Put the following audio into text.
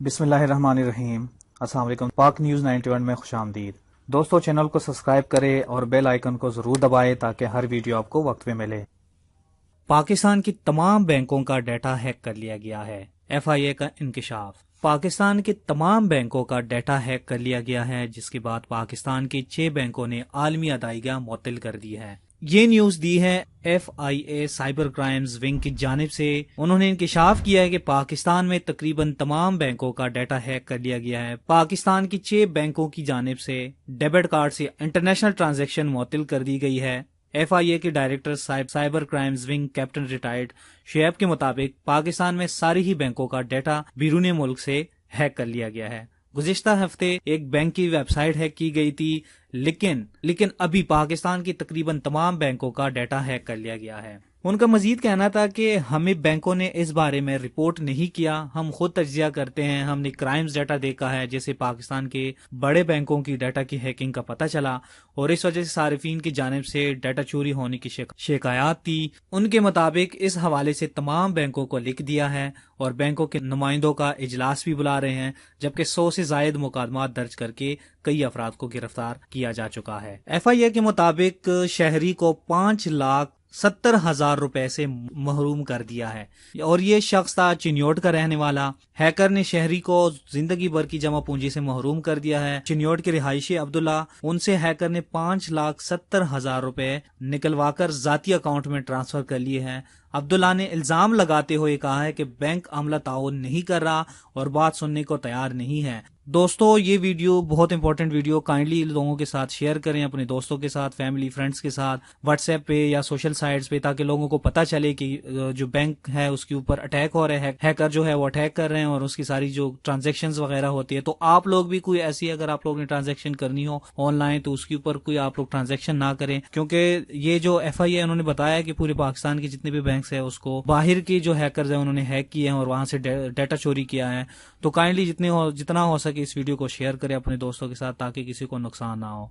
बिस्मिल्लाहिर्रहमानिर्रहीम। अस्सलाम वालेकुम। पाक न्यूज़ 91 में खुशामदीद। दोस्तों, चैनल को सब्सक्राइब करें और बेल आइकन को ज़रूर दबाएं ताकि हर वीडियो आपको वक्त पे मिले। पाकिस्तान की तमाम बैंकों का डाटा हैक कर लिया गया है। एफआईए का इंकशाफ। पाकिस्तान के तमाम बैंकों का डाटा हैक कर लिया गया है, जिसके बाद पाकिस्तान के 6 बैंकों ने आलमी अदायगियां मुअत्तल कर दी है। ये न्यूज दी है एफआईए साइबर क्राइम्स विंग की जानिब से। उन्होंने इंकशाफ किया है कि पाकिस्तान में तकरीबन तमाम बैंकों का डाटा हैक कर लिया गया है। पाकिस्तान की 6 बैंकों की जानिब से डेबिट कार्ड से इंटरनेशनल ट्रांजैक्शन मुअत्तल कर दी गई है। एफआईए के director cyber crimes wing captain retired Shoaib के मुताबिक पाकिस्तान में सारी ही बैंकों का डाटा बैरून मुल्क से हैक कर लिया गया है। गुज़िश्ता हफ्ते एक बैंक की वेबसाइट हैक की गई थी, लेकिन अभी पाकिस्तान की तकरीबन तमाम बैंकों का डाटा हैक कर लिया गया है। उनका मजीद कहना था कि हमें बैंकों ने इस बारे में रिपोर्ट नहीं किया, हम खुद तज्जिया करते हैं। हमने क्राइम्स डाटा देखा है, जैसे पाकिस्तान के बड़े बैंकों की डाटा की हैकिंग का पता चला और इस वजह से सारिफीन की जानिब से डाटा चोरी होने की शिकायत थी। उनके मुताबिक इस हवाले से तमाम बैंकों को लिख दिया है और बैंकों के नुमाइंदों का इजलास भी बुला रहे हैं, जबकि 100 से जायद मुकदमात दर्ज करके कई अफराद को गिरफ्तार किया जा चुका है। एफआईए के मुताबिक शहरी को 5,70,000 रुपए से महरूम कर दिया है और ये शख्स था चिन्योट का रहने वाला। हैकर ने शहरी को जिंदगी भर की जमा पूंजी से महरूम कर दिया है। चिन्योट के रिहायशी अब्दुल्ला, उनसे हैकर ने 5,70,000 रुपए निकलवाकर जाती अकाउंट में ट्रांसफर कर लिए हैं। अब्दुल्ला ने इल्जाम लगाते हुए कहा है कि बैंक अमला ताउन नहीं कर रहा और बात सुनने को तैयार नहीं है। दोस्तों, ये वीडियो बहुत इंपॉर्टेंट वीडियो, काइंडली लोगों के साथ शेयर करें, अपने दोस्तों के साथ, फैमिली फ्रेंड्स के साथ, व्हाट्सएप पे या सोशल साइट्स पे, ताकि लोगों को पता चले कि जो बैंक है उसके ऊपर अटैक हो रहा है, हैकर जो है वो अटैक कर रहे हैं और उसकी सारी जो ट्रांजेक्शन्स वगैरह होती है। तो आप लोग भी कोई ऐसी, अगर आप लोग ने ट्रांजेक्शन करनी हो ऑनलाइन, तो उसके ऊपर कोई आप लोग ट्रांजेक्शन ना करें, क्योंकि ये जो एफआईए उन्होंने बताया कि पूरे पाकिस्तान के जितने भी बैंक है उसको बाहर के जो हैकर्स है उन्होंने हैक किए हैं और वहां से डाटा चोरी किया है। तो काइंडली जितना हो सके इस वीडियो को शेयर करें अपने दोस्तों के साथ ताकि किसी को नुकसान ना हो।